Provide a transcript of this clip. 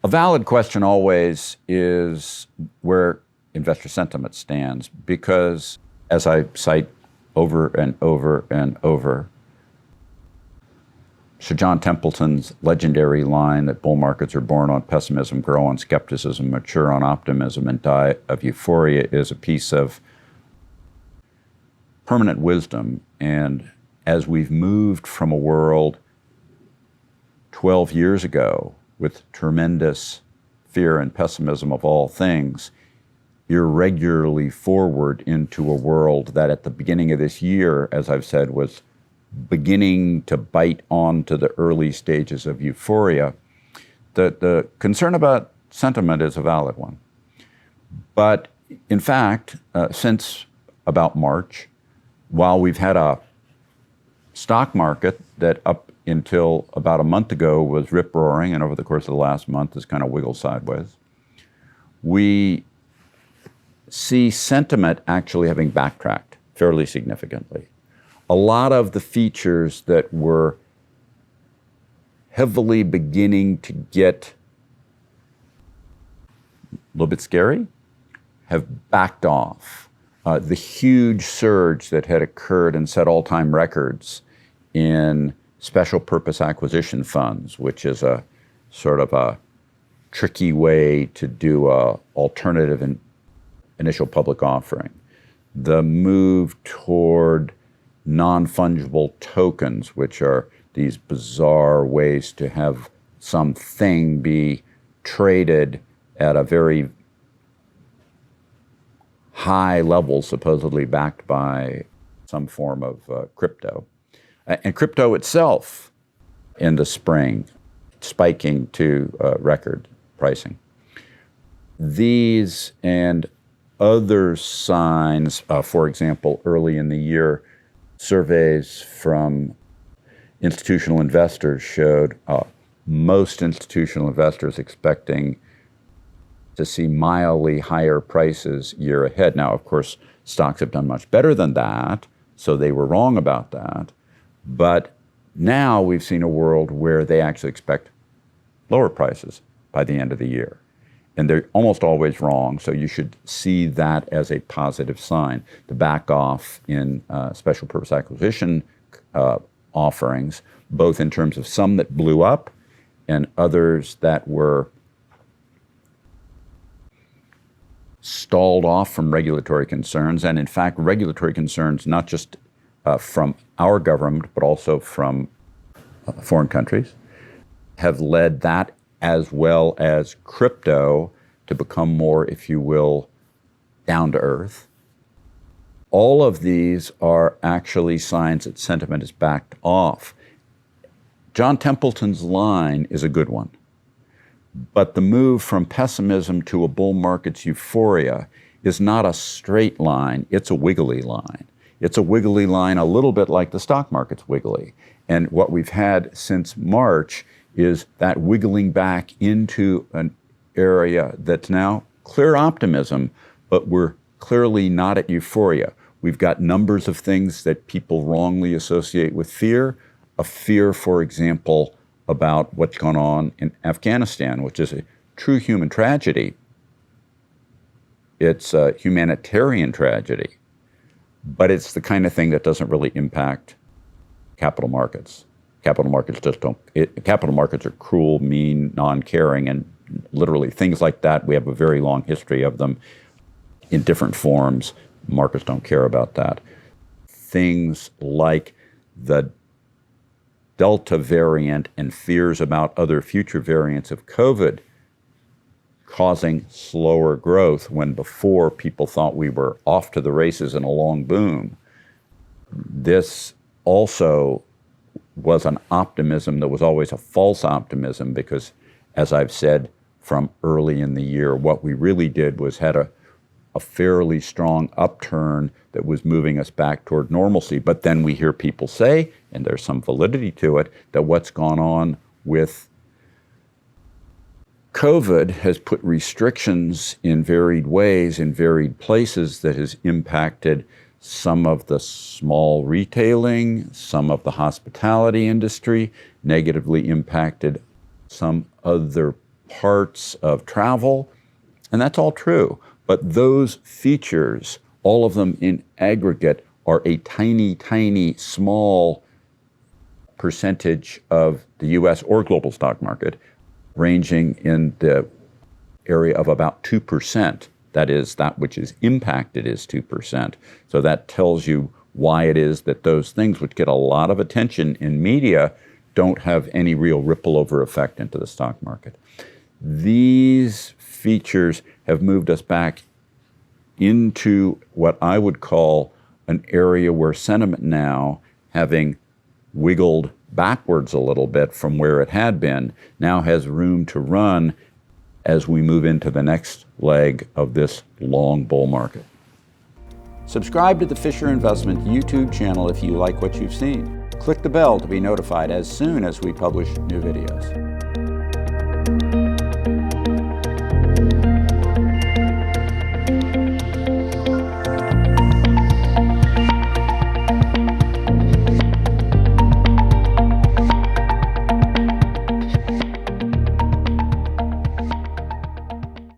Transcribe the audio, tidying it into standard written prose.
A valid question always is where investor sentiment stands, because as I cite over and over and over, Sir John Templeton's legendary line that bull markets are born on pessimism, grow on skepticism, mature on optimism, and die of euphoria is a piece of permanent wisdom. And as we've moved from a world 12 years ago with tremendous fear and pessimism of all things, irregularly forward into a world that at the beginning of this year, as I've said, was beginning to bite onto the early stages of euphoria, the concern about sentiment is a valid one. But in fact, since about March, while we've had a stock market that up until about a month ago was rip-roaring and over the course of the last month has kind of wiggled sideways, we see sentiment actually having backtracked fairly significantly. A lot of the features that were heavily beginning to get a little bit scary have backed off. The huge surge that had occurred and set all-time records in special purpose acquisition funds, which is a sort of a tricky way to do a alternative and initial public offering. The move toward non-fungible tokens, which are these bizarre ways to have something be traded at a very high level, supposedly backed by some form of crypto. And crypto itself in the spring, spiking to record pricing. These and other signs, for example, early in the year, surveys from institutional investors showed most institutional investors expecting to see mildly higher prices year ahead. Now, of course, stocks have done much better than that, so they were wrong about that. But now we've seen a world where they actually expect lower prices by the end of the year. And they're almost always wrong, so you should see that as a positive sign. The back off in special purpose acquisition offerings, both in terms of some that blew up and others that were stalled off from regulatory concerns, and in fact, regulatory concerns not just from our government, but also from foreign countries, have led that as well as crypto to become more, if you will, down to earth. All of these are actually signs that sentiment is backed off. John Templeton's line is a good one. But the move from pessimism to a bull market's euphoria is not a straight line, it's a wiggly line. It's a wiggly line a little bit like the stock market's wiggly. And what we've had since March is that wiggling back into an area that's now clear optimism, but we're clearly not at euphoria. We've got numbers of things that people wrongly associate with fear. A fear, for example, about what's gone on in Afghanistan, which is a true human tragedy. It's a humanitarian tragedy, but it's the kind of thing that doesn't really impact capital markets. Capital markets just don't. Capital markets are cruel, mean, non-caring, and literally things like that. We have a very long history of them in different forms. Markets don't care about that. Things like the Delta variant and fears about other future variants of COVID causing slower growth when before people thought we were off to the races in a long boom. This also was an optimism that was always a false optimism because, as I've said from early in the year, what we really did was had a fairly strong upturn that was moving us back toward normalcy. But then we hear people say, and there's some validity to it, that what's gone on with COVID has put restrictions in varied ways, in varied places, that has impacted some of the small retailing, some of the hospitality industry, negatively impacted some other parts of travel, and that's all true. But those features, all of them in aggregate, are a tiny, tiny, small percentage of the US or global stock market, ranging in the area of about 2%. That is, that which is impacted is 2%. So that tells you why it is that those things which get a lot of attention in media don't have any real ripple over effect into the stock market. These features have moved us back into what I would call an area where sentiment now, having wiggled backwards a little bit from where it had been, now has room to run as we move into the next leg of this long bull market. Subscribe to the Fisher Investment YouTube channel if you like what you've seen. Click the bell to be notified as soon as we publish new videos.